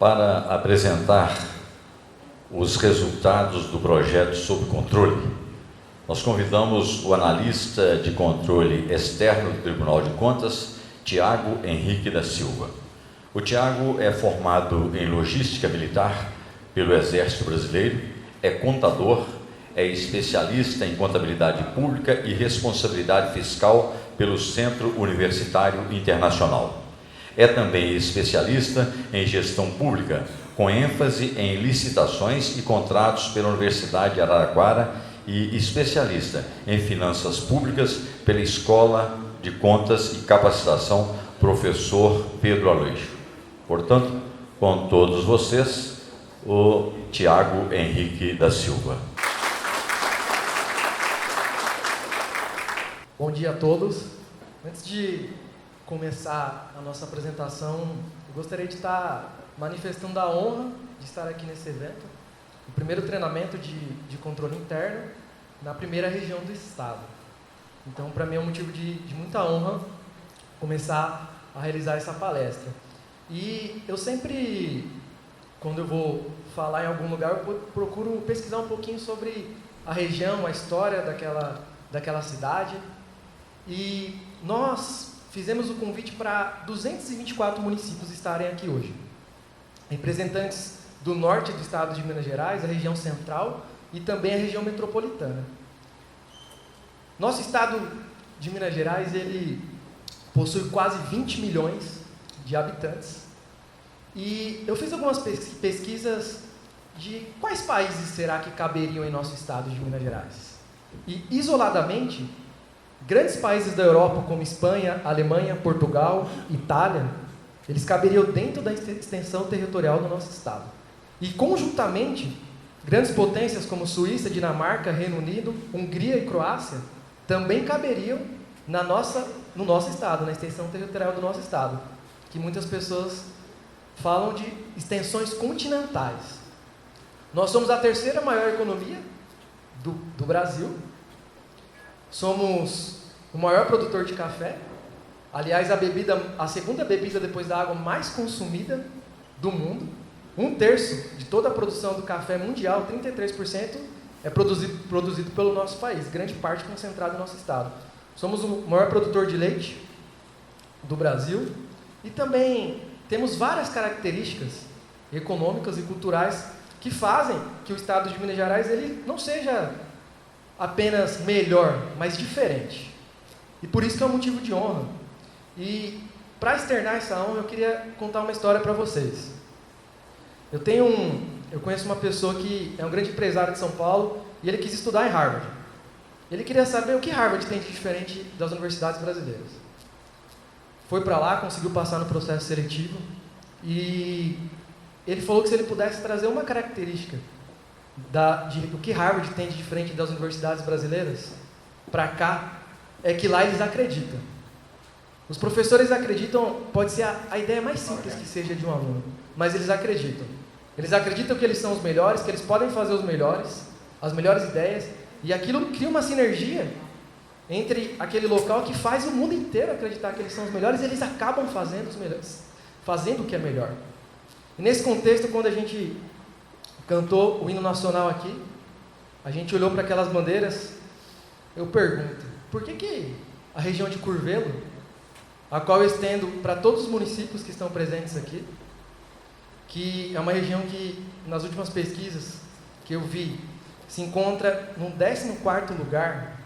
para apresentar os resultados do projeto sob controle. Nós convidamos o analista de controle externo do Tribunal de Contas, Tiago Henrique da Silva. O Tiago é formado em logística militar pelo Exército Brasileiro, é contador, é especialista em contabilidade pública e responsabilidade fiscal pelo Centro Universitário Internacional. É também especialista em gestão pública, com ênfase em licitações e contratos pela Universidade de Araraquara e especialista em finanças públicas pela Escola de Contas e Capacitação Professor Pedro Aleixo. Portanto, com todos vocês, o Tiago Henrique da Silva. Bom dia a todos. Antes de começar a nossa apresentação, eu gostaria de estar manifestando a honra de estar aqui nesse evento, o primeiro treinamento de controle interno na primeira região do estado. Então, para mim é um motivo de muita honra começar a realizar essa palestra. E eu sempre, quando eu vou falar em algum lugar, eu procuro pesquisar um pouquinho sobre a região, a história daquela cidade. E nós fizemos o convite para 224 municípios estarem aqui hoje. Representantes do norte do estado de Minas Gerais, a região central e também a região metropolitana. Nosso estado de Minas Gerais, ele possui quase 20 milhões de habitantes. E eu fiz algumas pesquisas de quais países será que caberiam em nosso estado de Minas Gerais. E, isoladamente, grandes países da Europa, como Espanha, Alemanha, Portugal, Itália, eles caberiam dentro da extensão territorial do nosso estado. E, conjuntamente, grandes potências como Suíça, Dinamarca, Reino Unido, Hungria e Croácia também caberiam no nosso estado, na extensão territorial do nosso estado, que muitas pessoas falam de extensões continentais. Nós somos a terceira maior economia do Brasil. Somos o maior produtor de café. Aliás, a segunda bebida depois da água mais consumida do mundo. 1/3 de toda a produção do café mundial, 33%, é produzido pelo nosso país, grande parte concentrada no nosso estado. Somos o maior produtor de leite do Brasil e também temos várias características econômicas e culturais que fazem que o estado de Minas Gerais ele não seja apenas melhor, mas diferente. E por isso que é um motivo de honra. E para externar essa honra, eu queria contar uma história para vocês. Eu conheço uma pessoa que é um grande empresário de São Paulo e ele quis estudar em Harvard. Ele queria saber o que Harvard tem de diferente das universidades brasileiras. Foi para lá, conseguiu passar no processo seletivo e ele falou que se ele pudesse trazer uma característica do que Harvard tem de diferente das universidades brasileiras para cá, é que lá eles acreditam. Os professores acreditam, pode ser a ideia mais simples que seja de um aluno, mas eles acreditam. Eles acreditam que eles são os melhores, que eles podem fazer as melhores ideias, e aquilo cria uma sinergia entre aquele local que faz o mundo inteiro acreditar que eles são os melhores, e eles acabam fazendo o que é melhor. E nesse contexto, quando a gente cantou o hino nacional aqui, a gente olhou para aquelas bandeiras, eu pergunto, por que a região de Curvelo, a qual eu estendo para todos os municípios que estão presentes aqui, que é uma região que, nas últimas pesquisas que eu vi, se encontra no 14º lugar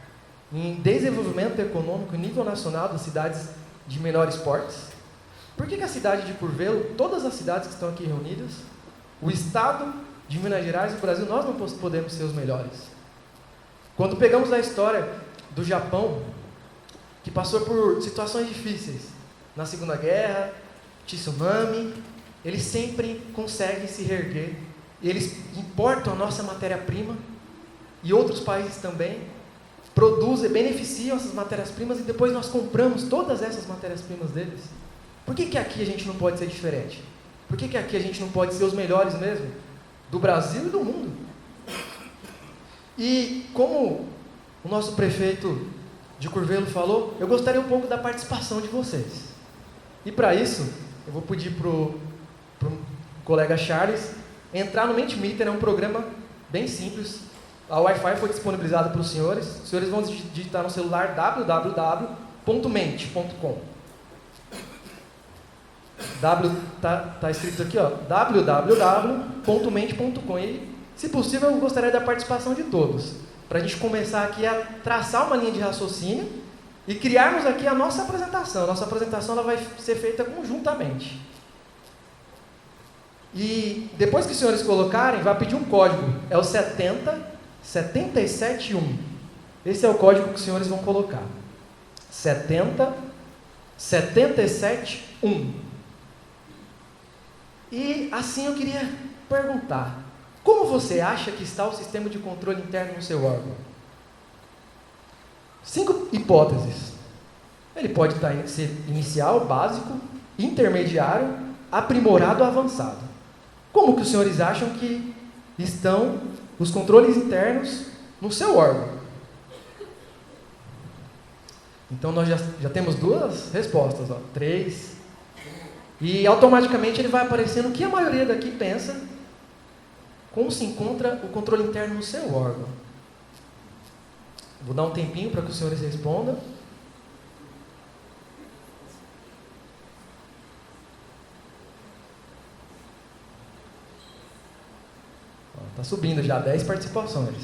em desenvolvimento econômico em nível nacional das cidades de menores portes, por que a cidade de Curvelo, todas as cidades que estão aqui reunidas, o estado de Minas Gerais e o Brasil, nós não podemos ser os melhores? Quando pegamos a história do Japão, que passou por situações difíceis, na Segunda Guerra, tsunami, eles sempre conseguem se reerguer, eles importam a nossa matéria-prima, e outros países também produzem, beneficiam essas matérias-primas, e depois nós compramos todas essas matérias-primas deles. Por que aqui a gente não pode ser diferente? Por que aqui a gente não pode ser os melhores mesmo? Do Brasil e do mundo. E como o nosso prefeito de Curvelo falou, eu gostaria um pouco da participação de vocês. E para isso, eu vou pedir para o colega Charles, entrar no Mentimeter. É um programa bem simples. A Wi-Fi foi disponibilizada para os senhores. Os senhores vão digitar no celular www.mente.com. Tá escrito aqui, ó, www.mente.com. E, se possível, eu gostaria da participação de todos, para a gente começar aqui a traçar uma linha de raciocínio e criarmos aqui a nossa apresentação. A nossa apresentação ela vai ser feita conjuntamente. E depois que os senhores colocarem, vai pedir um código. É o 70771. Esse é o código que os senhores vão colocar. 70771. E assim eu queria perguntar: como você acha que está o sistema de controle interno no seu órgão? 5 hipóteses. Ele pode ser inicial, básico, intermediário, aprimorado ou avançado. Como que os senhores acham que estão os controles internos no seu órgão? Então nós já temos 2 respostas, ó, 3. E automaticamente ele vai aparecendo o que a maioria daqui pensa, como se encontra o controle interno no seu órgão. Vou dar um tempinho para que os senhores respondam. Está subindo já 10 participações.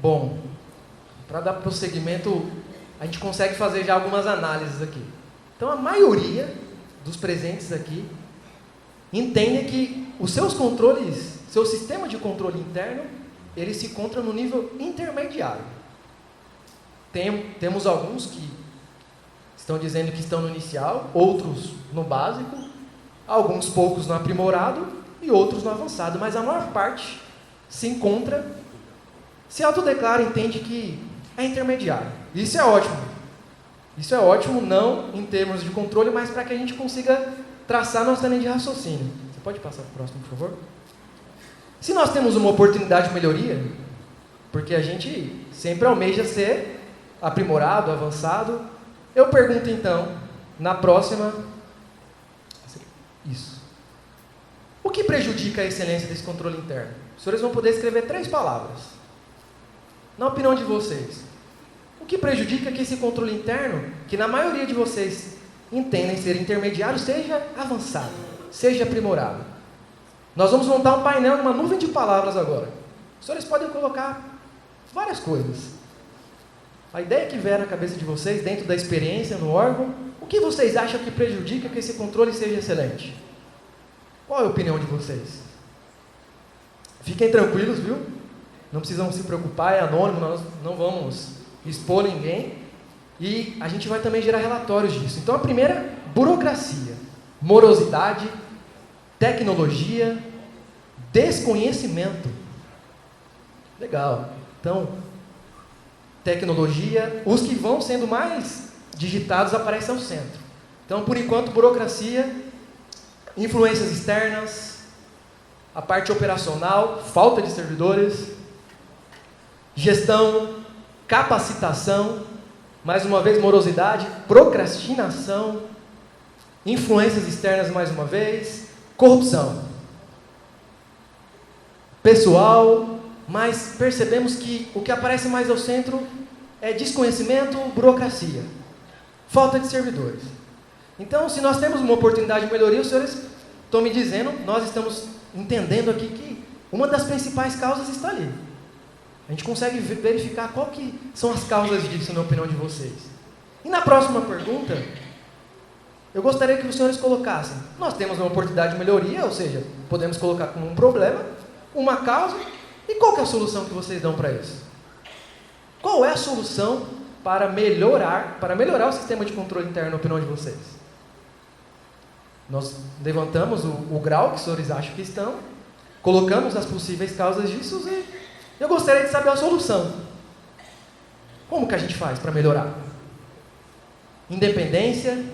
Bom, para dar prosseguimento, a gente consegue fazer já algumas análises aqui. Então, a maioria dos presentes aqui entende que os seus controles, seu sistema de controle interno, ele se encontra no nível intermediário. Temos alguns que estão dizendo que estão no inicial, outros no básico, alguns poucos no aprimorado e outros no avançado, mas a maior parte se autodeclara, entende que é intermediário. Isso é ótimo. Isso é ótimo, não em termos de controle, mas para que a gente consiga traçar nossa linha de raciocínio. Você pode passar para o próximo, por favor? Se nós temos uma oportunidade de melhoria, porque a gente sempre almeja ser aprimorado, avançado, eu pergunto então, na próxima, isso. O que prejudica a excelência desse controle interno? Os senhores vão poder escrever 3 palavras. Na opinião de vocês, o que prejudica que esse controle interno, que na maioria de vocês entendem ser intermediário, seja avançado, seja aprimorado? Nós vamos montar um painel, uma nuvem de palavras agora. Os senhores podem colocar várias coisas. A ideia que vier na cabeça de vocês, dentro da experiência no órgão, o que vocês acham que prejudica que esse controle seja excelente? Qual é a opinião de vocês? Fiquem tranquilos, viu? Não precisam se preocupar, é anônimo, nós não vamos expor ninguém. E a gente vai também gerar relatórios disso. Então, a primeira, burocracia, morosidade, tecnologia, desconhecimento. Legal. Então, tecnologia, os que vão sendo mais digitados aparecem ao centro. Então, por enquanto, burocracia, influências externas, a parte operacional, falta de servidores, gestão, capacitação, mais uma vez morosidade, procrastinação, influências externas mais uma vez, corrupção. Pessoal, mas percebemos que o que aparece mais ao centro é desconhecimento, burocracia, falta de servidores. Então, se nós temos uma oportunidade de melhoria, os senhores estão me dizendo, nós estamos entendendo aqui que uma das principais causas está ali. A gente consegue verificar qual que são as causas disso, na opinião de vocês. E na próxima pergunta, eu gostaria que os senhores colocassem, nós temos uma oportunidade de melhoria, ou seja, podemos colocar como um problema, uma causa, e qual que é a solução que vocês dão para isso? Qual é a solução para melhorar o sistema de controle interno, na opinião de vocês? Nós levantamos o grau que os senhores acham que estão, colocamos as possíveis causas disso e eu gostaria de saber a solução. Como que a gente faz para melhorar? Independência,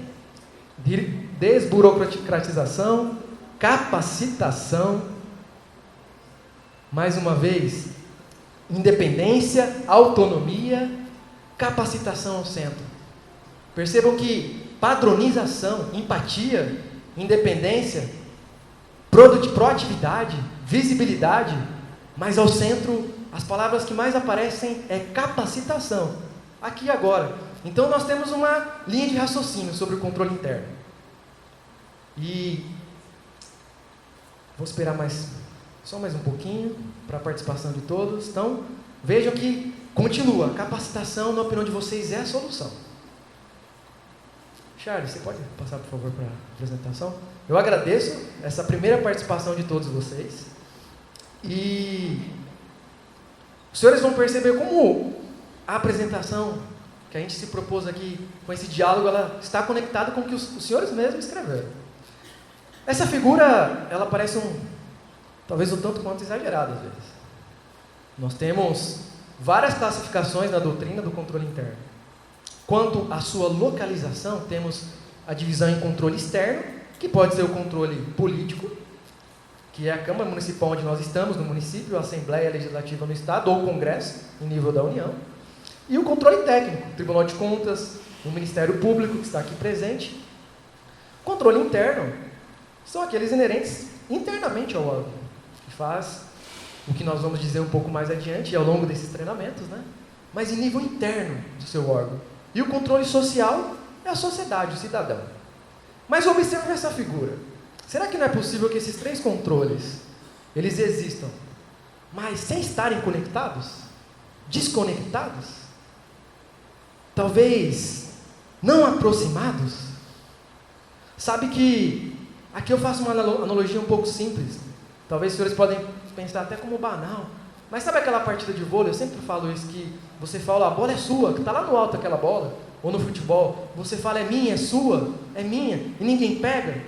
desburocratização, capacitação, mais uma vez, independência, autonomia, capacitação ao centro. Percebam que padronização, empatia, independência, proatividade, visibilidade, mas ao centro, as palavras que mais aparecem é capacitação, aqui e agora. Então nós temos uma linha de raciocínio sobre o controle interno. E vou esperar só mais um pouquinho para a participação de todos. Então, vejam que continua, capacitação, na opinião de vocês, é a solução. Charles, você pode passar, por favor, para a apresentação? Eu agradeço essa primeira participação de todos vocês. E os senhores vão perceber como a apresentação que a gente se propôs aqui, com esse diálogo, ela está conectada com o que os senhores mesmos escreveram. Essa figura, ela parece talvez um tanto quanto exagerada às vezes. Nós temos várias classificações na doutrina do controle interno. Quanto à sua localização, temos a divisão em controle externo, que pode ser o controle político, que é a Câmara Municipal onde nós estamos, no município, a Assembleia Legislativa no Estado, ou o Congresso, em nível da União. E o controle técnico, o Tribunal de Contas, o Ministério Público, que está aqui presente. Controle interno são aqueles inerentes internamente ao órgão, que faz o que nós vamos dizer um pouco mais adiante, ao longo desses treinamentos, né? Mas em nível interno do seu órgão. E o controle social é a sociedade, o cidadão. Mas observe essa figura. Será que não é possível que esses três controles, eles existam, mas sem estarem conectados? Desconectados? Talvez não aproximados? Sabe que aqui eu faço uma analogia um pouco simples. Talvez os senhores podem pensar até como banal. Mas sabe aquela partida de vôlei? Eu sempre falo isso, que você fala, a bola é sua, que está lá no alto aquela bola. Ou no futebol, você fala, é minha, é sua, é minha, e ninguém pega.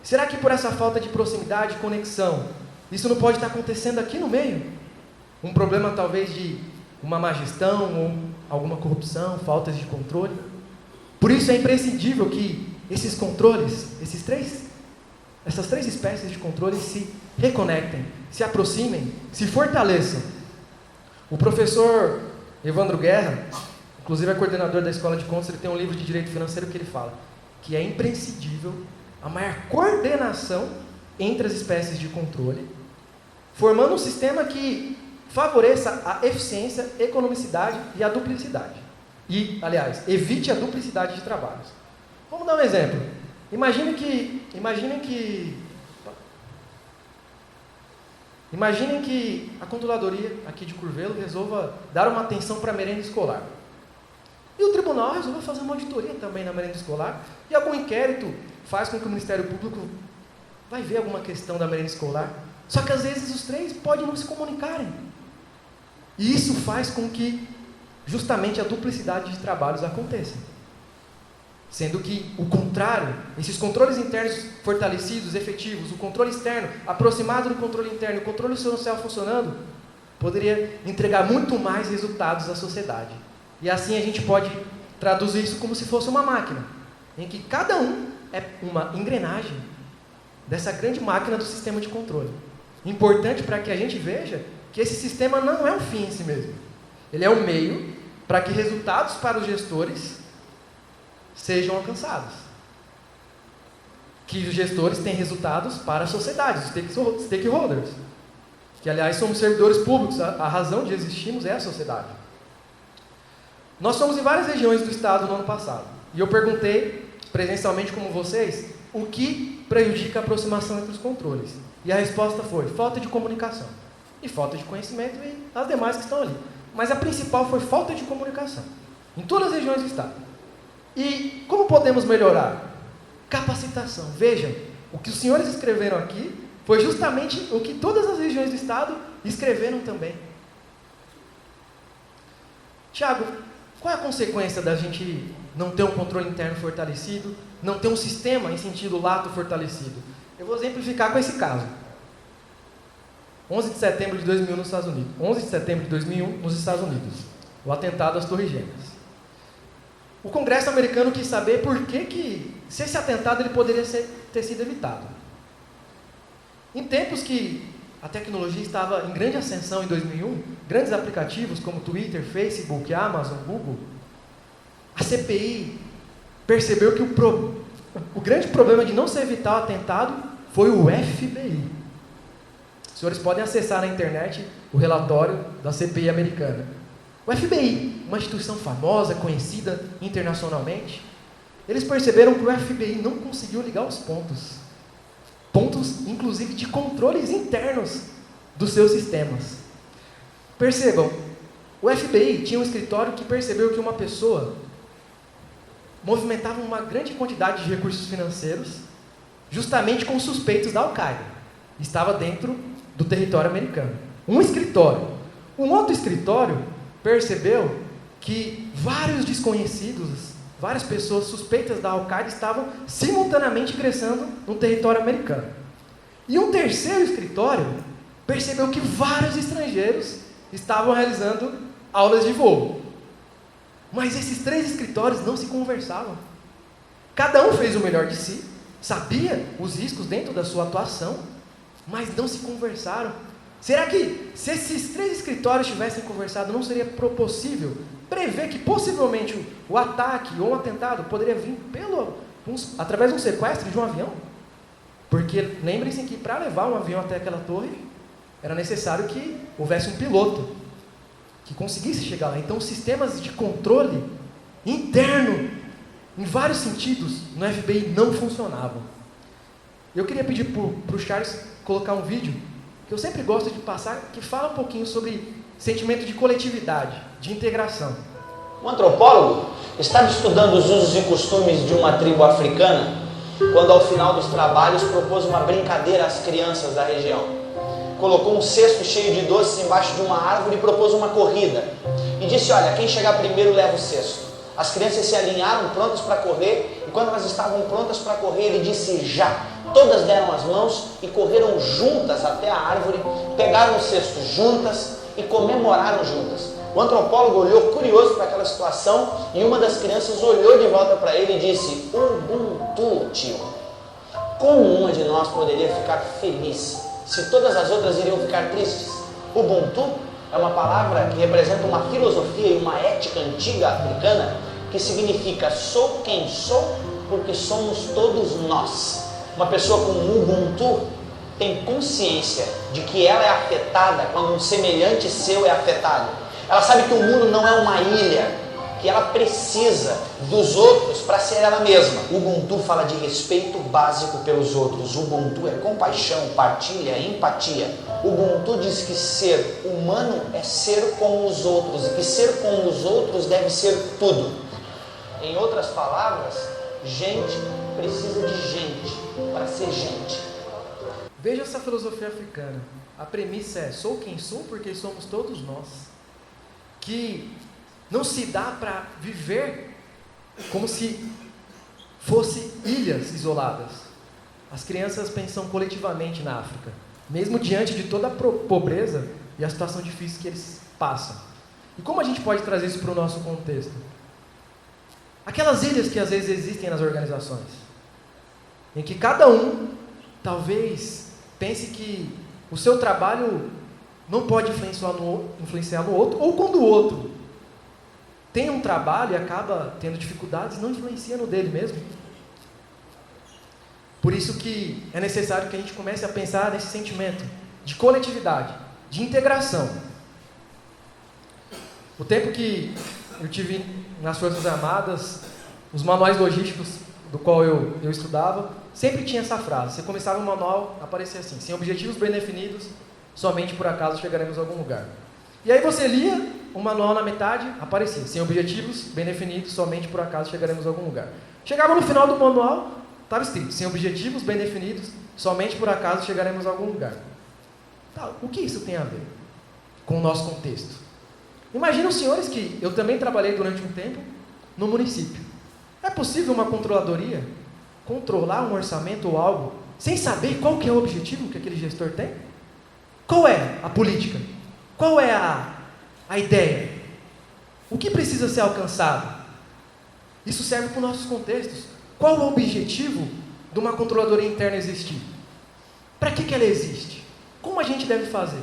Será que por essa falta de proximidade, conexão, isso não pode estar acontecendo aqui no meio? Um problema talvez de uma má gestão, ou alguma corrupção, faltas de controle. Por isso é imprescindível que esses controles, essas três espécies de controle se reconectem, se aproximem, se fortaleçam. O professor Evandro Guerra, inclusive é coordenador da Escola de Contas, ele tem um livro de Direito Financeiro que ele fala que é imprescindível a maior coordenação entre as espécies de controle, formando um sistema que favoreça a eficiência, economicidade e a duplicidade. E, aliás, evite a duplicidade de trabalhos. Vamos dar um exemplo. Imaginem que a controladoria aqui de Curvelo resolva dar uma atenção para a merenda escolar. E o tribunal resolveu fazer uma auditoria também na merenda escolar, e algum inquérito faz com que o Ministério Público vai ver alguma questão da merenda escolar. Só que às vezes os três podem não se comunicarem. E isso faz com que justamente a duplicidade de trabalhos aconteça. Sendo que o contrário, esses controles internos fortalecidos, efetivos, o controle externo aproximado do controle interno, o controle social funcionando, poderia entregar muito mais resultados à sociedade. E assim a gente pode traduzir isso como se fosse uma máquina, em que cada um é uma engrenagem dessa grande máquina do sistema de controle. Importante para que a gente veja que esse sistema não é um fim em si mesmo. Ele é um meio para que resultados para os gestores sejam alcançados. Que os gestores têm resultados para a sociedade, os stakeholders. Que, aliás, somos servidores públicos, a razão de existirmos é a sociedade. Nós fomos em várias regiões do estado no ano passado. E eu perguntei, presencialmente como vocês, o que prejudica a aproximação entre os controles. E a resposta foi falta de comunicação. E falta de conhecimento e as demais que estão ali. Mas a principal foi falta de comunicação. Em todas as regiões do estado. E como podemos melhorar? Capacitação. Vejam, o que os senhores escreveram aqui foi justamente o que todas as regiões do estado escreveram também. Tiago, qual é a consequência da gente não ter um controle interno fortalecido, não ter um sistema em sentido lato fortalecido? Eu vou exemplificar com esse caso. 11 de setembro de 2001 nos Estados Unidos. 11 de setembro de 2001 nos Estados Unidos. O atentado às Torres Gêmeas. O Congresso americano quis saber por que se esse atentado ele poderia ter sido evitado. Em tempos que a tecnologia estava em grande ascensão em 2001, grandes aplicativos como Twitter, Facebook, Amazon, Google, a CPI percebeu que o grande problema de não se evitar o atentado foi o FBI. Os senhores podem acessar na internet o relatório da CPI americana. O FBI, uma instituição famosa, conhecida internacionalmente, eles perceberam que o FBI não conseguiu ligar os pontos, inclusive de controles internos dos seus sistemas. Percebam, o FBI tinha um escritório que percebeu que uma pessoa movimentava uma grande quantidade de recursos financeiros, justamente com suspeitos da Al-Qaeda. Estava dentro do território americano. Um escritório. Um outro escritório percebeu que vários desconhecidos, várias pessoas suspeitas da Al-Qaeda estavam simultaneamente ingressando no território americano. E um terceiro escritório percebeu que vários estrangeiros estavam realizando aulas de voo. Mas esses três escritórios não se conversavam. Cada um fez o melhor de si, sabia os riscos dentro da sua atuação, mas não se conversaram. Será que, se esses três escritórios tivessem conversado, não seria possível prever que possivelmente o ataque ou um atentado poderia vir através de um sequestro de um avião? Porque lembrem-se que para levar um avião até aquela torre, era necessário que houvesse um piloto que conseguisse chegar lá. Então, sistemas de controle interno, em vários sentidos, no FBI não funcionavam. Eu queria pedir para o Charles colocar um vídeo que eu sempre gosto de passar, que fala um pouquinho sobre sentimento de coletividade, de integração. Um antropólogo estava estudando os usos e costumes de uma tribo africana, quando ao final dos trabalhos propôs uma brincadeira às crianças da região. Colocou um cesto cheio de doces embaixo de uma árvore e propôs uma corrida. E disse, olha, quem chegar primeiro leva o cesto. As crianças se alinharam prontas para correr, e quando elas estavam prontas para correr, ele disse já. Todas deram as mãos e correram juntas até a árvore, pegaram o cesto juntas e comemoraram juntas. O antropólogo olhou curioso para aquela situação e uma das crianças olhou de volta para ele e disse, Ubuntu, tio. Como uma de nós poderia ficar feliz se todas as outras iriam ficar tristes? Ubuntu é uma palavra que representa uma filosofia e uma ética antiga africana que significa sou quem sou porque somos todos nós. Uma pessoa com Ubuntu tem consciência de que ela é afetada quando um semelhante seu é afetado. Ela sabe que o mundo não é uma ilha, que ela precisa dos outros para ser ela mesma. Ubuntu fala de respeito básico pelos outros. Ubuntu é compaixão, partilha, empatia. Ubuntu diz que ser humano é ser como os outros, e que ser como os outros deve ser tudo. Em outras palavras, gente precisa de gente para ser gente. Veja essa filosofia africana. A premissa é, sou quem sou porque somos todos nós. Que não se dá para viver como se fossem ilhas isoladas. As crianças pensam coletivamente na África, mesmo diante de toda a pobreza e a situação difícil que eles passam. E como a gente pode trazer isso para o nosso contexto? Aquelas ilhas que às vezes existem nas organizações, em que cada um talvez pense que o seu trabalho não pode influenciar no outro, ou quando o outro tem um trabalho e acaba tendo dificuldades, não influencia no dele mesmo. Por isso que é necessário que a gente comece a pensar nesse sentimento de coletividade, de integração. O tempo que eu tive nas Forças Armadas, os manuais logísticos do qual eu estudava, sempre tinha essa frase. Você começava o manual, aparecia assim, sem objetivos bem definidos, somente por acaso chegaremos a algum lugar. E aí você lia o manual na metade, aparecia, sem objetivos bem definidos, somente por acaso chegaremos a algum lugar. Chegava no final do manual, estava escrito, sem objetivos bem definidos, somente por acaso chegaremos a algum lugar. Tá, o que isso tem a ver com o nosso contexto? Imagina os senhores que eu também trabalhei durante um tempo no município. É possível uma controladoria controlar um orçamento ou algo sem saber qual que é o objetivo que aquele gestor tem? Qual é a política? Qual é a ideia? O que precisa ser alcançado? Isso serve para os nossos contextos. Qual o objetivo de uma controladoria interna existir? Para que ela existe? como a gente deve fazer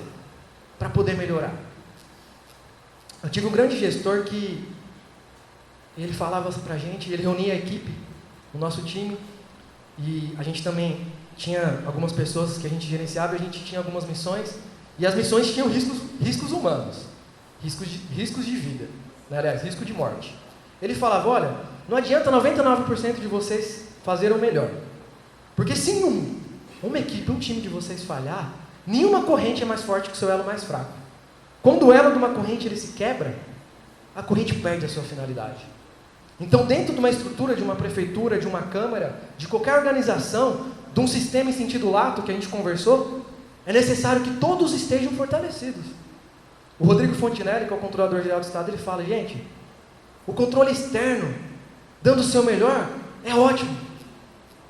para poder melhorar? Eu tive um grande gestor que ele falava para a gente, ele reunia a equipe, o nosso time, e a gente também tinha algumas pessoas que a gente gerenciava, a gente tinha algumas missões, e as missões tinham riscos humanos, riscos de vida, né? Aliás, risco de morte. Ele falava, olha, não adianta 99% de vocês fazerem o melhor, porque se uma equipe, um time de vocês falhar, nenhuma corrente é mais forte que o seu elo mais fraco. Quando o elo de uma corrente ele se quebra, a corrente perde a sua finalidade. Então, dentro de uma estrutura, de uma prefeitura, de uma câmara, de qualquer organização, de um sistema em sentido lato que a gente conversou, é necessário que todos estejam fortalecidos. O Rodrigo Fontinelli, que é o controlador-geral do Estado, ele fala, gente, o controle externo, dando o seu melhor, é ótimo,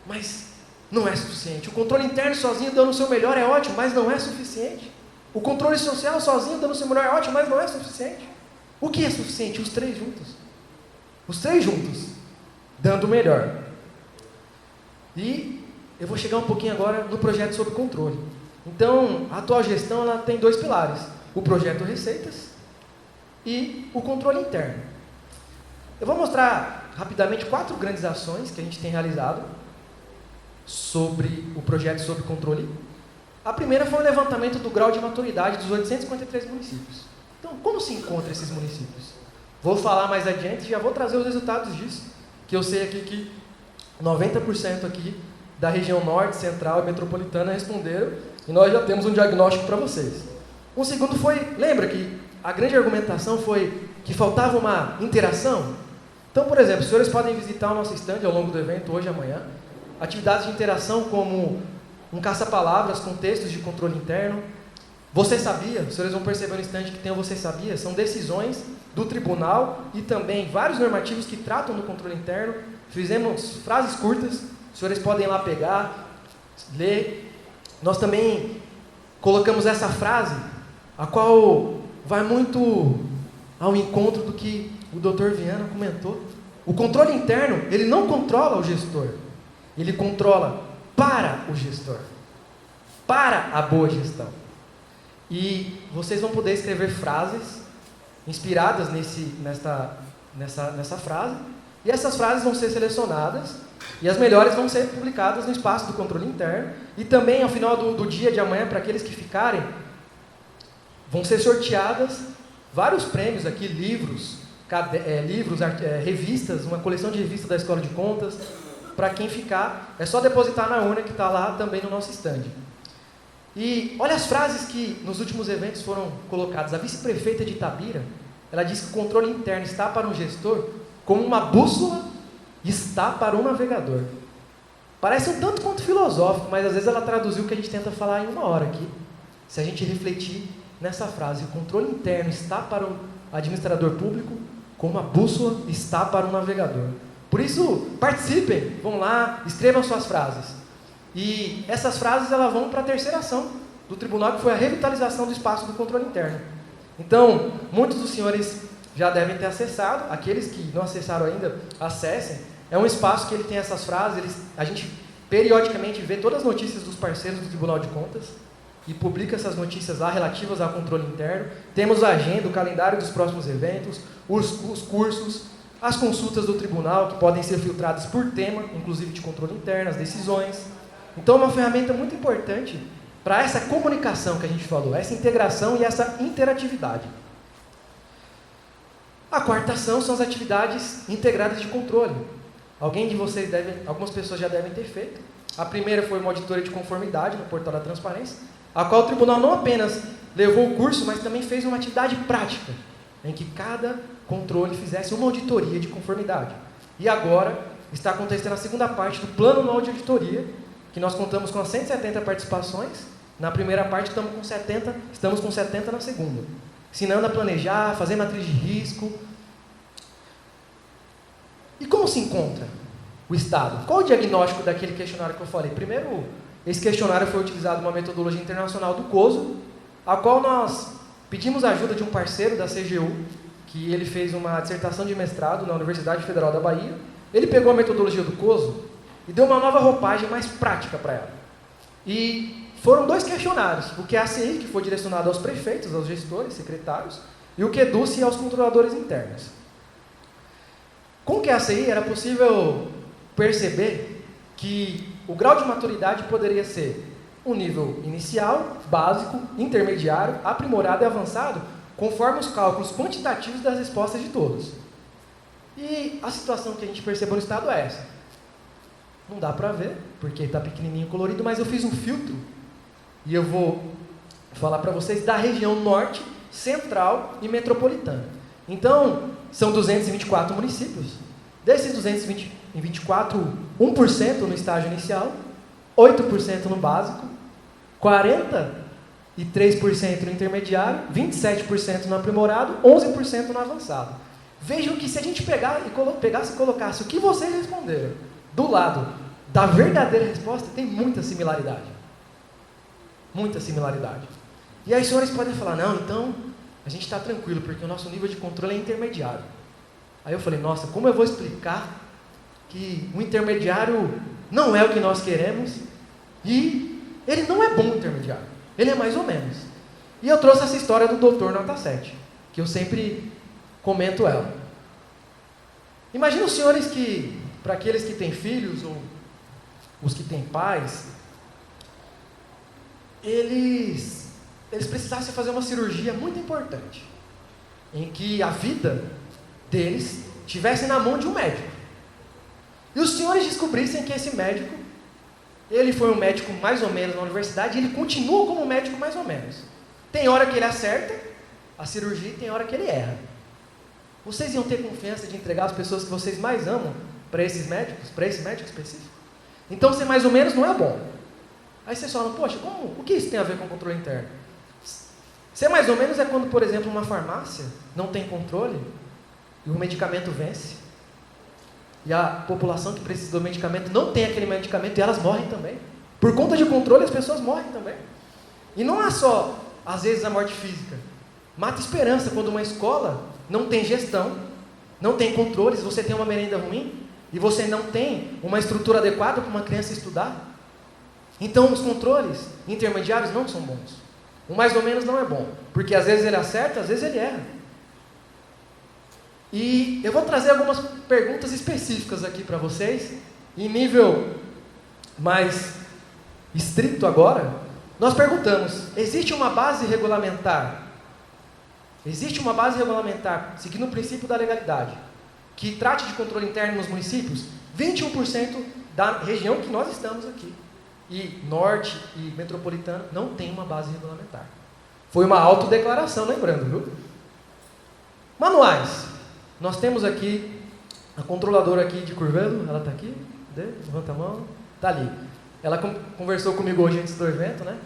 mas não é suficiente. O controle interno sozinho, dando o seu melhor, é ótimo, mas não é suficiente. O controle social sozinho, dando o seu melhor, é ótimo, mas não é suficiente. O que é suficiente? Os três juntos. Os três juntos, dando o melhor. E eu vou chegar um pouquinho agora no projeto sobre controle. Então, a atual gestão ela tem dois pilares. O projeto Receitas e o controle interno. Eu vou mostrar rapidamente 4 grandes ações que a gente tem realizado sobre o projeto sobre controle. A primeira foi o levantamento do grau de maturidade dos 853 municípios. Então, como se encontram esses municípios? Vou falar mais adiante e já vou trazer os resultados disso, que eu sei aqui que 90% aqui da região norte, central e metropolitana responderam, e nós já temos um diagnóstico para vocês. Um segundo foi, lembra que a grande argumentação foi que faltava uma interação? Então, por exemplo, os senhores podem visitar o nosso stand ao longo do evento, hoje e amanhã, atividades de interação como um caça-palavras com textos de controle interno. Você sabia? Os senhores vão perceber no stand que tem o Você Sabia, são decisões do tribunal e também vários normativos que tratam do controle interno. Fizemos frases curtas, os senhores podem ir lá pegar, ler. Nós também colocamos essa frase, a qual vai muito ao encontro do que o Dr. Viana comentou. O controle interno, ele não controla o gestor, ele controla para o gestor, para a boa gestão. E vocês vão poder escrever frases inspiradas nessa frase, e essas frases vão ser selecionadas, e as melhores vão ser publicadas no espaço do controle interno, e também ao final do dia de amanhã, para aqueles que ficarem, vão ser sorteadas vários prêmios aqui, livros, revistas, uma coleção de revistas da Escola de Contas. Para quem ficar, é só depositar na urna que está lá também no nosso stand. E olha as frases que nos últimos eventos foram colocadas. A vice-prefeita de Itabira, ela disse que o controle interno está para um gestor como uma bússola está para um navegador. Parece um tanto quanto filosófico, mas às vezes ela traduziu o que a gente tenta falar em uma hora aqui. Se a gente refletir nessa frase, o controle interno está para o administrador público como a bússola está para o navegador. Por isso, participem, vão lá, escrevam suas frases. E essas frases elas vão para a terceira ação do tribunal, que foi a revitalização do espaço do controle interno. Então, muitos dos senhores já devem ter acessado, aqueles que não acessaram ainda, acessem. É um espaço que ele tem essas frases, a gente periodicamente vê todas as notícias dos parceiros do Tribunal de Contas e publica essas notícias lá relativas ao controle interno. Temos a agenda, o calendário dos próximos eventos, os cursos, as consultas do tribunal, que podem ser filtradas por tema, inclusive de controle interno, as decisões. Então, é uma ferramenta muito importante para essa comunicação que a gente falou, essa integração e essa interatividade. A quarta ação são as atividades integradas de controle. Algumas pessoas já devem ter feito. A primeira foi uma auditoria de conformidade no portal da transparência, a qual o tribunal não apenas levou o curso, mas também fez uma atividade prática, em que cada controle fizesse uma auditoria de conformidade. E agora está acontecendo a segunda parte do plano anual de auditoria, que nós contamos com as 170 participações. Na primeira parte estamos com 70 na segunda. Ensinando a planejar, fazer matriz de risco. E como se encontra o Estado? Qual o diagnóstico daquele questionário que eu falei? Primeiro, esse questionário foi utilizado uma metodologia internacional do COSO, a qual nós pedimos a ajuda de um parceiro da CGU, que ele fez uma dissertação de mestrado na Universidade Federal da Bahia. Ele pegou a metodologia do COSO e deu uma nova roupagem mais prática para ela. E foram 2 questionários, o QACI, que foi direcionado aos prefeitos, aos gestores, secretários, e o QEDUCE aos controladores internos. Com o QACI era possível perceber que o grau de maturidade poderia ser um nível inicial, básico, intermediário, aprimorado e avançado, conforme os cálculos quantitativos das respostas de todos. E a situação que a gente percebeu no estado é essa. Não dá para ver, porque está pequenininho colorido, mas eu fiz um filtro e eu vou falar para vocês da região norte, central e metropolitana. Então, são 224 municípios. Desses 224, 1% no estágio inicial, 8% no básico, 43% no intermediário, 27% no aprimorado, 11% no avançado. Vejam que se a gente pegasse e colocasse o que vocês responderam do lado da verdadeira resposta, tem muita similaridade. Muita similaridade. E aí os senhores podem falar, não, então a gente está tranquilo, porque o nosso nível de controle é intermediário. Aí eu falei, nossa, como eu vou explicar que o intermediário não é o que nós queremos e ele não é bom intermediário, ele é mais ou menos. E eu trouxe essa história do doutor nota 7, que eu sempre comento ela. Imagina os senhores que, para aqueles que têm filhos ou os que têm pais, eles precisassem fazer uma cirurgia muito importante, em que a vida deles estivesse na mão de um médico. E os senhores descobrissem que esse médico, ele foi um médico mais ou menos na universidade, e ele continua como um médico mais ou menos. Tem hora que ele acerta a cirurgia e tem hora que ele erra. Vocês iam ter confiança de entregar as pessoas que vocês mais amam para esses médicos, para esse médico específico? Então, ser mais ou menos não é bom. Aí vocês falam, poxa, o que isso tem a ver com o controle interno? Ser mais ou menos é quando, por exemplo, uma farmácia não tem controle e o medicamento vence. E a população que precisa do medicamento não tem aquele medicamento e elas morrem também. Por conta de controle, as pessoas morrem também. E não é só, às vezes, a morte física. Mata esperança quando uma escola não tem gestão, não tem controles, você tem uma merenda ruim e você não tem uma estrutura adequada para uma criança estudar. Então, os controles intermediários não são bons. O mais ou menos não é bom, porque às vezes ele acerta, às vezes ele erra. E eu vou trazer algumas perguntas específicas aqui para vocês, em nível mais estrito agora. Nós perguntamos, existe uma base regulamentar, seguindo o princípio da legalidade, que trate de controle interno nos municípios? 21% da região que nós estamos aqui, e norte e metropolitano, não tem uma base regulamentar. Foi uma autodeclaração, lembrando, viu? Manuais. Nós temos aqui a controladora aqui de Curvelo, ela está aqui? Levanta a mão. Está ali. Ela conversou comigo hoje antes do evento, né?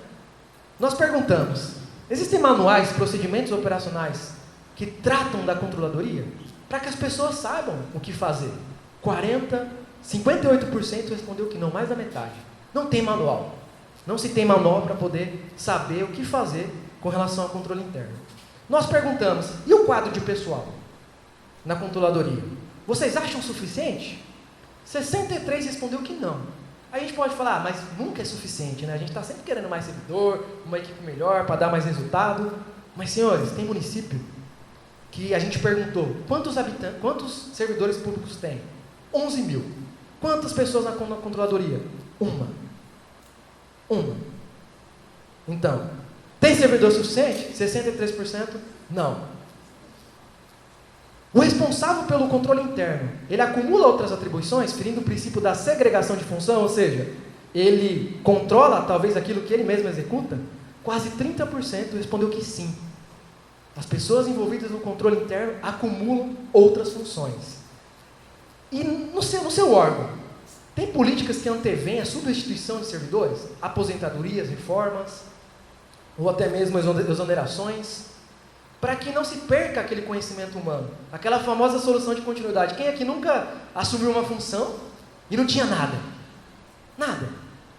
Nós perguntamos, existem manuais, procedimentos operacionais que tratam da controladoria? Para que as pessoas saibam o que fazer. 58% respondeu que não, mais da metade. Não tem manual. Não se tem manual para poder saber o que fazer com relação ao controle interno. Nós perguntamos, e o quadro de pessoal na controladoria? Vocês acham suficiente? 63% respondeu que não. A gente pode falar, mas nunca é suficiente, né? A gente está sempre querendo mais servidor, uma equipe melhor para dar mais resultado. Mas, senhores, tem município que a gente perguntou, quantos servidores públicos tem? 11 mil. Quantas pessoas na controladoria? Uma. Então, tem servidor suficiente? 63% não. O responsável pelo controle interno, ele acumula outras atribuições, ferindo o princípio da segregação de função, ou seja, ele controla talvez aquilo que ele mesmo executa? Quase 30% respondeu que sim. As pessoas envolvidas no controle interno acumulam outras funções. E no seu órgão, tem políticas que antevêm a substituição de servidores? Aposentadorias, reformas, ou até mesmo exonerações, para que não se perca aquele conhecimento humano, aquela famosa solução de continuidade. Quem aqui nunca assumiu uma função e não tinha nada? Nada.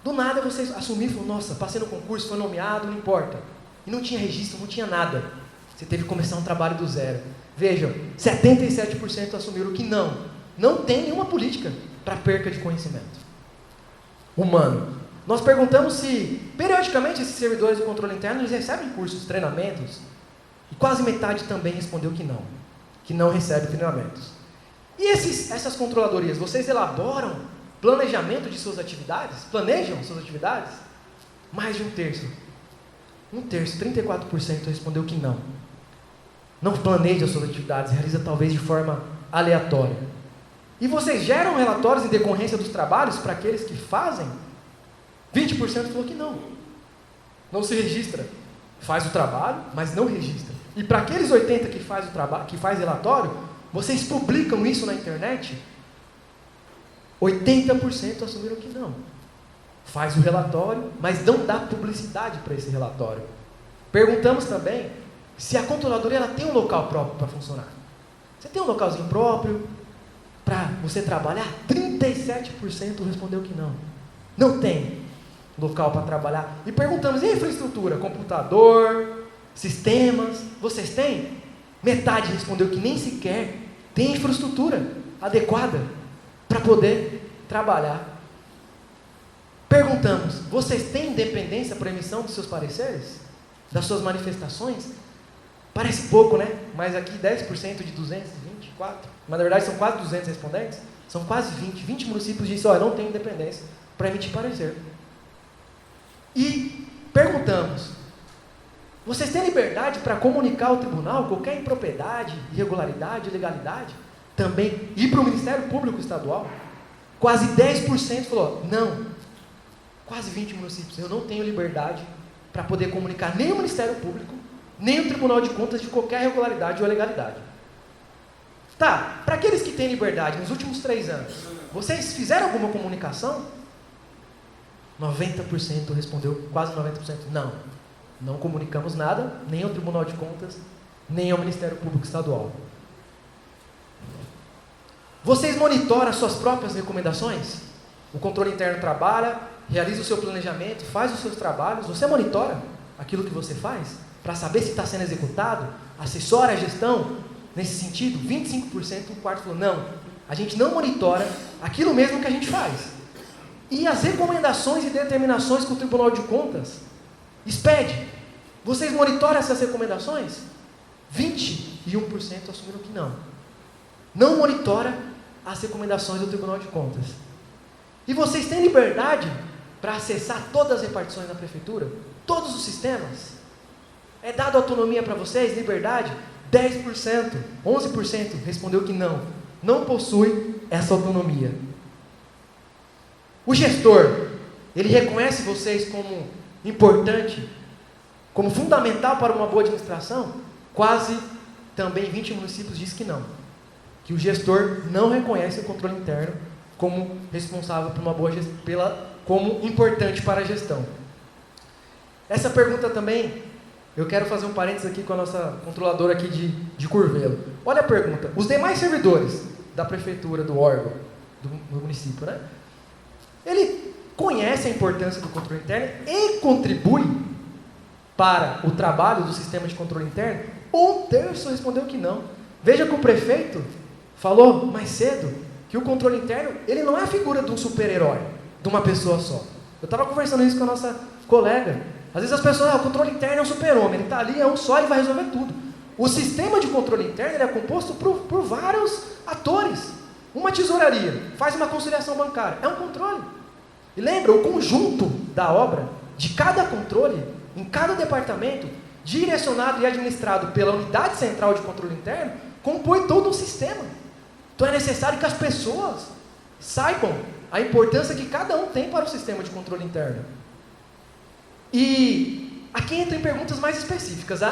Do nada você assumiu e falou, nossa, passei no concurso, foi nomeado, não importa. E não tinha registro, não tinha nada. Você teve que começar um trabalho do zero. Vejam, 77% assumiram que não tem nenhuma política para perca de conhecimento humano. Nós perguntamos se, periodicamente, esses servidores do controle interno, eles recebem cursos, treinamentos, e quase metade também respondeu que não recebe treinamentos. E essas controladorias, vocês elaboram planejamento de suas atividades? Planejam suas atividades? Mais de um terço, 34% respondeu que não. Não planeja suas atividades, realiza talvez de forma aleatória. E vocês geram relatórios em decorrência dos trabalhos para aqueles que fazem? 20% falou que não. Não se registra. Faz o trabalho, mas não registra. E para aqueles 80% que faz o trabalho, que faz relatório, vocês publicam isso na internet? 80% assumiram que não. Faz o relatório, mas não dá publicidade para esse relatório. Perguntamos também se a controladoria ela tem um local próprio para funcionar. Você tem um localzinho próprio para você trabalhar? 37% respondeu que não. Não tem local para trabalhar. E perguntamos, e a infraestrutura? Computador, sistemas, vocês têm? Metade respondeu que nem sequer tem infraestrutura adequada para poder trabalhar. Perguntamos, vocês têm independência para emissão dos seus pareceres? Das suas manifestações? Parece pouco, né? Mas aqui 10% de 224, mas na verdade são quase 200 respondentes, são quase 20 municípios dizem, olha, não tem independência para emitir parecer. E perguntamos, vocês têm liberdade para comunicar ao tribunal qualquer impropriedade, irregularidade, ilegalidade? Também ir para o Ministério Público Estadual? Quase 10% falou, não. Quase 20 municípios, eu não tenho liberdade para poder comunicar nem o Ministério Público, nem o Tribunal de Contas de qualquer irregularidade ou ilegalidade. Tá, para aqueles que têm liberdade, nos últimos 3 anos, vocês fizeram alguma comunicação? 90% respondeu, quase 90%, não. Não comunicamos nada, nem ao Tribunal de Contas, nem ao Ministério Público Estadual. Vocês monitoram as suas próprias recomendações? O controle interno trabalha, realiza o seu planejamento, faz os seus trabalhos, você monitora aquilo que você faz, para saber se está sendo executado, assessora a gestão, nesse sentido? 25%, um quarto falou, não, a gente não monitora aquilo mesmo que a gente faz. E as recomendações e determinações que o Tribunal de Contas expede, vocês monitoram essas recomendações? 21% assumiram que não. Não monitora as recomendações do Tribunal de Contas. E vocês têm liberdade para acessar todas as repartições da prefeitura? Todos os sistemas? É dado autonomia para vocês, liberdade? 10%, 11% respondeu que não. Não possui essa autonomia. O gestor, ele reconhece vocês como importante, como fundamental para uma boa administração? Quase também 20 municípios dizem que não. Que o gestor não reconhece o controle interno como responsável por uma boa gestão, como importante para a gestão. Essa pergunta também, eu quero fazer um parênteses aqui com a nossa controladora aqui de Curvelo. Olha a pergunta, os demais servidores da prefeitura, do órgão, do município, né? Ele conhece a importância do controle interno e contribui para o trabalho do sistema de controle interno? Um terço respondeu que não. Veja que o prefeito falou mais cedo que o controle interno, ele não é a figura de um super-herói, de uma pessoa só. Eu estava conversando isso com a nossa colega. Às vezes as pessoas, o controle interno é um super-homem, ele está ali, é um só, ele vai resolver tudo. O sistema de controle interno ele é composto por vários atores. Uma tesouraria faz uma conciliação bancária, é um controle. E lembra, o conjunto da obra, de cada controle, em cada departamento, direcionado e administrado pela unidade central de controle interno, compõe todo um sistema. Então é necessário que as pessoas saibam a importância que cada um tem para o sistema de controle interno. E aqui entra em perguntas mais específicas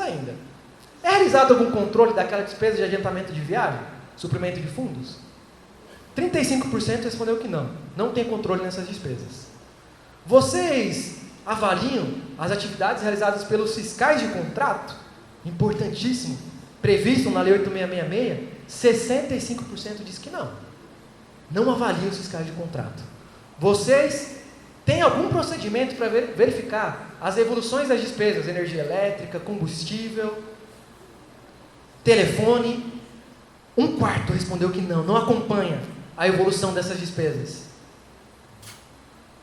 ainda. É realizado algum controle daquela despesa de adiantamento de viagem? Suprimento de fundos? 35% respondeu que não. Não tem controle nessas despesas. Vocês avaliam as atividades realizadas pelos fiscais de contrato? Importantíssimo. Previsto na Lei 8666, 65% diz que não. Não avaliam os fiscais de contrato. Vocês têm algum procedimento para verificar as evoluções das despesas? Energia elétrica, combustível, telefone? Um quarto respondeu que não acompanha a evolução dessas despesas.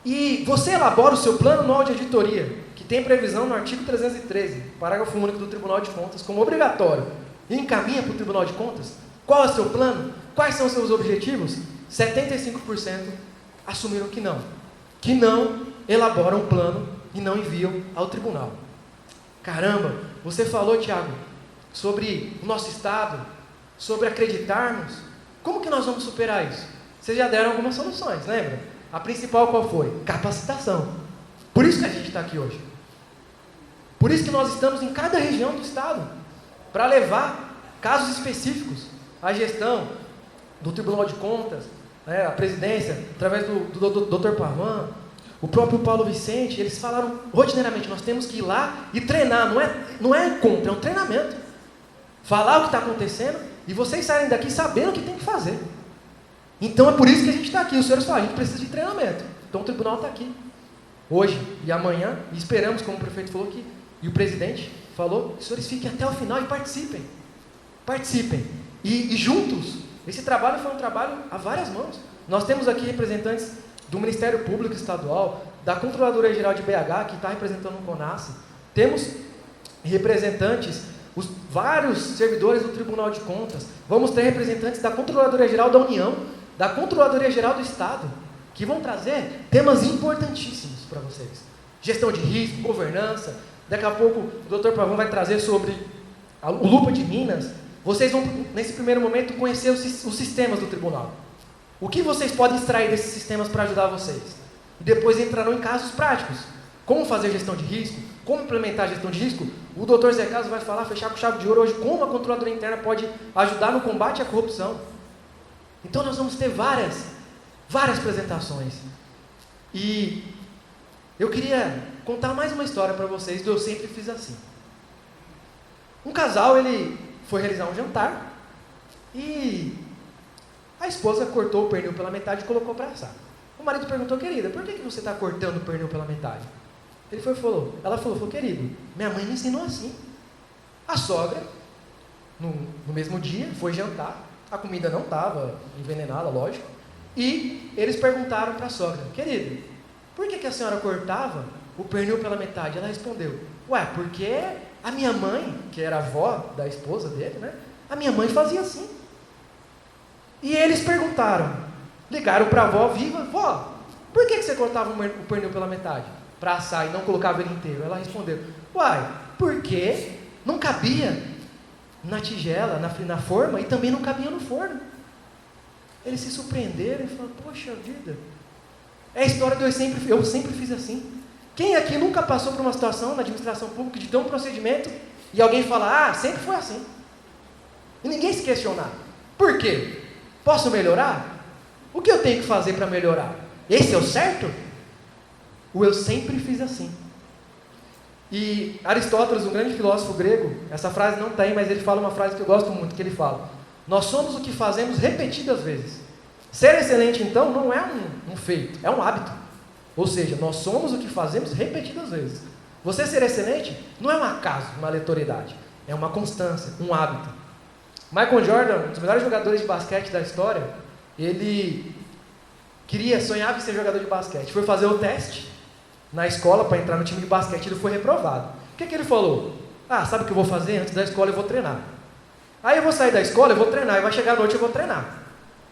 E você elabora o seu plano anual de auditoria, que tem previsão no artigo 313, parágrafo único do Tribunal de Contas, como obrigatório, e encaminha para o Tribunal de Contas. Qual é o seu plano? Quais são os seus objetivos? 75% assumiram que não elaboram um plano e não enviam ao tribunal. Caramba, você falou, Tiago, sobre o nosso Estado, sobre acreditarmos. Como que nós vamos superar isso? Vocês já deram algumas soluções, lembra? A principal qual foi? Capacitação. Por isso que a gente está aqui hoje. Por isso que nós estamos em cada região do Estado, para levar casos específicos à gestão do Tribunal de Contas, a presidência, através do Dr. Pavan, o próprio Paulo Vicente. Eles falaram rotineiramente, nós temos que ir lá e treinar, não é contra, é um treinamento. Falar o que está acontecendo e vocês saírem daqui sabendo o que tem que fazer. Então é por isso que a gente está aqui. Os senhores falam, a gente precisa de treinamento. Então o tribunal está aqui, hoje e amanhã, e esperamos, como o prefeito falou aqui, e o presidente falou, os senhores fiquem até o final e participem. Participem. E juntos, esse trabalho foi um trabalho a várias mãos. Nós temos aqui representantes do Ministério Público Estadual, da Controladoria Geral de BH, que está representando o CONASSE. Temos representantes, vários servidores do Tribunal de Contas. Vamos ter representantes da Controladoria Geral da União, da Controladoria Geral do Estado, que vão trazer temas importantíssimos para vocês. Gestão de risco, governança. Daqui a pouco o Dr. Pavão vai trazer sobre o Lupa de Minas. Vocês vão, nesse primeiro momento, conhecer os sistemas do tribunal. O que vocês podem extrair desses sistemas para ajudar vocês? E depois entrarão em casos práticos. Como fazer gestão de risco, como implementar a gestão de risco. O Dr. Zé Carlos vai falar, fechar com chave de ouro hoje, como a controladoria interna pode ajudar no combate à corrupção. Então nós vamos ter várias apresentações. E eu queria contar mais uma história para vocês, do Eu Sempre Fiz Assim. Um casal, ele foi realizar um jantar e a esposa cortou o pernil pela metade e colocou para assar. O marido perguntou, querida, por que você está cortando o pernil pela metade? Ela falou, querido, minha mãe me ensinou assim. A sogra, no mesmo dia, foi jantar, a comida não estava envenenada, lógico, e eles perguntaram para a sogra, querido, por que a senhora cortava o pernil pela metade? Ela respondeu, porque a minha mãe, que era a avó da esposa dele, né? A minha mãe fazia assim. E eles perguntaram, ligaram para a avó viva, vó, por que você cortava o pernil pela metade? Para assar e não colocava ele inteiro? Ela respondeu, porque não cabia na tigela, na forma, e também não cabia no forno. Eles se surpreenderam e falaram, poxa vida, é a história do eu sempre fiz assim. Quem aqui nunca passou por uma situação na administração pública de ter um procedimento e alguém fala, sempre foi assim? E ninguém se questionar. Por quê? Posso melhorar? O que eu tenho que fazer para melhorar? Esse é o certo? O eu sempre fiz assim. E Aristóteles, um grande filósofo grego, essa frase não está aí, mas ele fala uma frase que eu gosto muito, que ele fala, nós somos o que fazemos repetidas vezes. Ser excelente, então, não é um feito, é um hábito. Ou seja, nós somos o que fazemos repetidas vezes. Você ser excelente não é um acaso, uma aleatoriedade, é uma constância, um hábito. Michael Jordan, um dos melhores jogadores de basquete da história, ele sonhava em ser jogador de basquete. Foi fazer o teste na escola para entrar no time de basquete, ele foi reprovado. O que ele falou? Sabe o que eu vou fazer? Antes da escola eu vou treinar. Aí eu vou sair da escola, eu vou treinar, e vai chegar a noite eu vou treinar.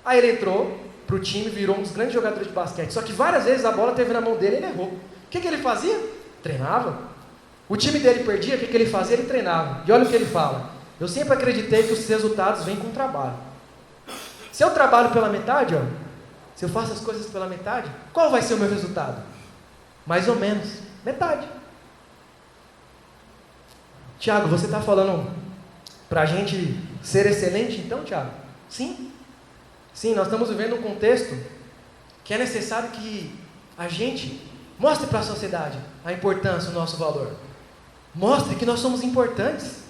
Aí ele entrou para o time, virou um dos grandes jogadores de basquete. Só que várias vezes a bola teve na mão dele e ele errou. O que ele fazia? Treinava. O time dele perdia, o que ele fazia? Ele treinava. E olha o que ele fala. Eu sempre acreditei que os resultados vêm com trabalho. Se eu trabalho pela metade, se eu faço as coisas pela metade, qual vai ser o meu resultado? Mais ou menos, metade. Tiago, você está falando para a gente ser excelente então, Tiago? Sim. Sim, nós estamos vivendo um contexto que é necessário que a gente mostre para a sociedade a importância, o nosso valor. Mostre que nós somos importantes.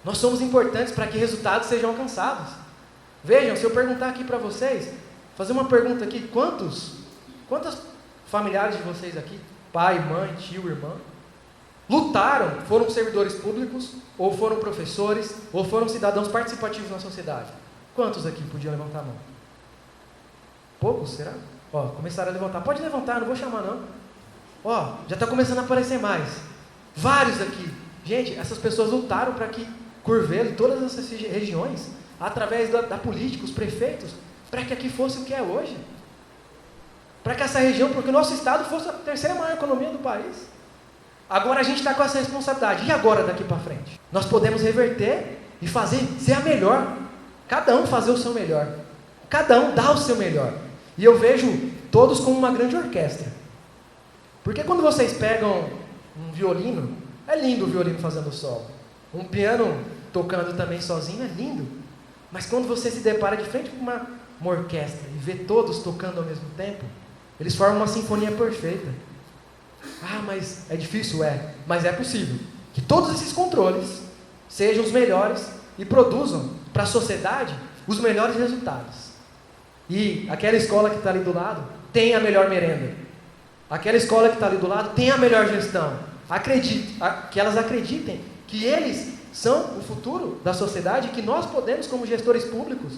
Nós somos importantes para que resultados sejam alcançados. Vejam, se eu perguntar aqui para vocês, fazer uma pergunta aqui, quantos familiares de vocês aqui, pai, mãe, tio, irmã, lutaram, foram servidores públicos, ou foram professores, ou foram cidadãos participativos na sociedade? Quantos aqui podiam levantar a mão? Poucos, será? Ó, começaram a levantar. Pode levantar, não vou chamar não. Ó, já está começando a aparecer mais. Vários aqui. Gente, essas pessoas lutaram para que Curvelo e todas essas regiões, através da política, os prefeitos, para que aqui fosse o que é hoje. Para que essa região, porque o nosso estado fosse a terceira maior economia do país. Agora a gente está com essa responsabilidade. E agora daqui para frente? Nós podemos reverter e fazer, ser a melhor. Cada um fazer o seu melhor. Cada um dá o seu melhor. E eu vejo todos como uma grande orquestra. Porque quando vocês pegam um violino, é lindo o violino fazendo solo. Um piano tocando também sozinho é lindo. Mas quando você se depara de frente com uma orquestra e vê todos tocando ao mesmo tempo, eles formam uma sinfonia perfeita. Ah, mas é difícil? É. Mas é possível. Que todos esses controles sejam os melhores e produzam para a sociedade os melhores resultados. E aquela escola que está ali do lado tem a melhor merenda. Aquela escola que está ali do lado tem a melhor gestão. Que elas acreditem que eles são o futuro da sociedade e que nós podemos, como gestores públicos,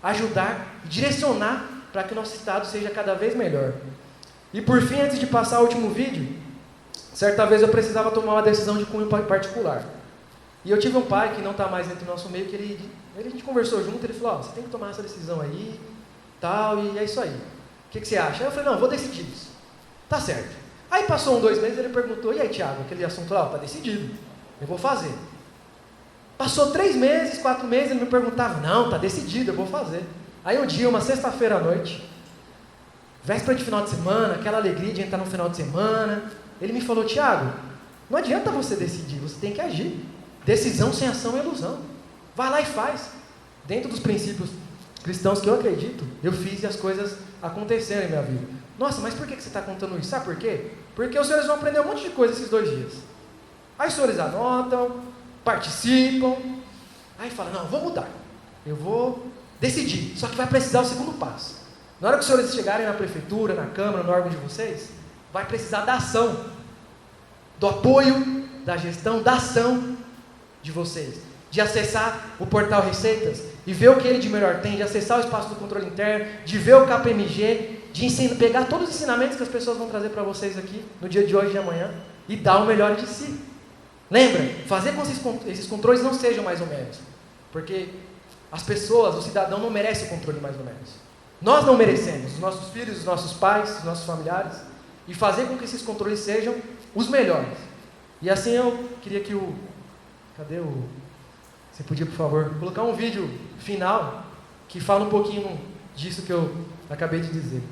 ajudar e direcionar para que o nosso estado seja cada vez melhor. E por fim, antes de passar o último vídeo, certa vez eu precisava tomar uma decisão de cunho particular. E eu tive um pai que não está mais dentro do nosso meio, que a gente conversou junto, ele falou, você tem que tomar essa decisão aí, tal, e é isso aí. O que você acha? Aí eu falei, não, eu vou decidir isso. Tá certo. Aí passou 2 meses, ele perguntou, e aí Tiago, aquele assunto lá, tá decidido, eu vou fazer. Passou 3 meses, 4 meses, ele me perguntava, não, tá decidido, eu vou fazer. Aí um dia, uma sexta-feira à noite, véspera de final de semana, aquela alegria de entrar no final de semana, ele me falou, Tiago, não adianta você decidir, você tem que agir. Decisão sem ação é ilusão. Vai lá e faz. Dentro dos princípios cristãos que eu acredito, eu fiz e as coisas aconteceram em minha vida. Nossa, mas por que você está contando isso? Sabe por quê? Porque os senhores vão aprender um monte de coisa esses 2 dias. Aí os senhores anotam, participam, aí fala, não, eu vou mudar, eu vou decidir, só que vai precisar o segundo passo. Na hora que os senhores chegarem na prefeitura, na câmara, no órgão de vocês, vai precisar da ação, do apoio, da gestão, da ação de vocês, de acessar o portal Receitas e ver o que ele de melhor tem, de acessar o espaço do controle interno, de ver o KPMG, de pegar todos os ensinamentos que as pessoas vão trazer para vocês aqui no dia de hoje e de amanhã e dar o melhor de si. Lembra? Fazer com que esses controles não sejam mais ou menos. Porque as pessoas, o cidadão não merece o controle mais ou menos. Nós não merecemos, os nossos filhos, os nossos pais, os nossos familiares. E fazer com que esses controles sejam os melhores. E assim eu queria que cadê o... Você podia, por favor, colocar um vídeo final que fala um pouquinho disso que eu acabei de dizer.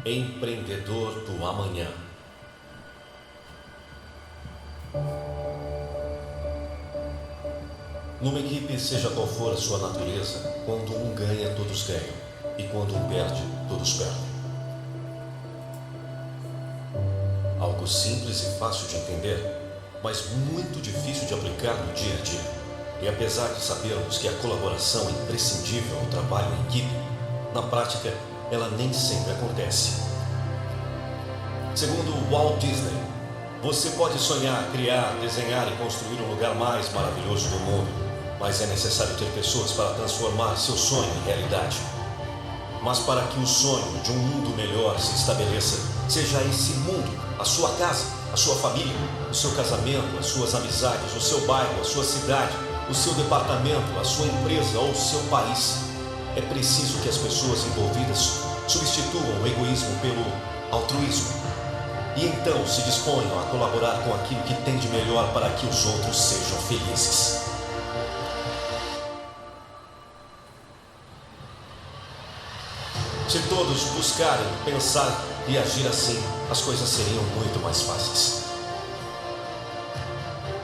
Empreendedor do amanhã. Numa equipe, seja qual for a sua natureza, quando um ganha, todos ganham. E quando um perde, todos perdem. Algo simples e fácil de entender, mas muito difícil de aplicar no dia a dia. E apesar de sabermos que a colaboração é imprescindível no trabalho em equipe, na prática, ela nem sempre acontece. Segundo Walt Disney, você pode sonhar, criar, desenhar e construir um lugar mais maravilhoso do mundo, mas é necessário ter pessoas para transformar seu sonho em realidade. Mas para que o sonho de um mundo melhor se estabeleça, seja esse mundo, a sua casa, a sua família, o seu casamento, as suas amizades, o seu bairro, a sua cidade, o seu departamento, a sua empresa ou o seu país, é preciso que as pessoas envolvidas substituam o egoísmo pelo altruísmo. E então se disponham a colaborar com aquilo que tem de melhor para que os outros sejam felizes. Se todos buscarem, pensar e agir assim, as coisas seriam muito mais fáceis.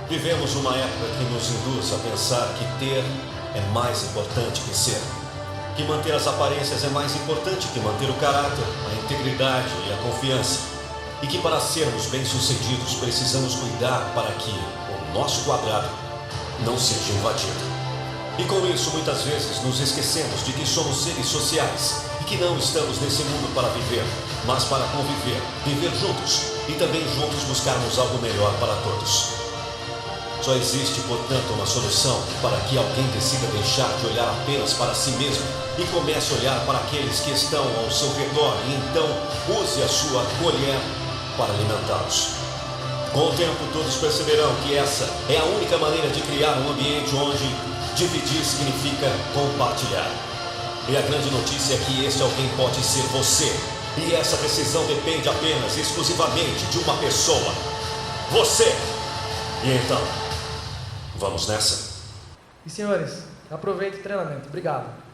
Vivemos uma época que nos induz a pensar que ter é mais importante que ser, que manter as aparências é mais importante que manter o caráter, a integridade e a confiança, e que para sermos bem-sucedidos precisamos cuidar para que o nosso quadrado não seja invadido. E com isso muitas vezes nos esquecemos de que somos seres sociais e que não estamos nesse mundo para viver, mas para conviver, viver juntos e também juntos buscarmos algo melhor para todos. Só existe, portanto, uma solução para que alguém decida deixar de olhar apenas para si mesmo e comece a olhar para aqueles que estão ao seu redor e então use a sua colher para alimentá-los. Com o tempo, todos perceberão que essa é a única maneira de criar um ambiente onde dividir significa compartilhar. E a grande notícia é que esse alguém pode ser você. E essa decisão depende apenas, exclusivamente de uma pessoa. Você! E então, vamos nessa? E senhores, aproveite o treinamento. Obrigado.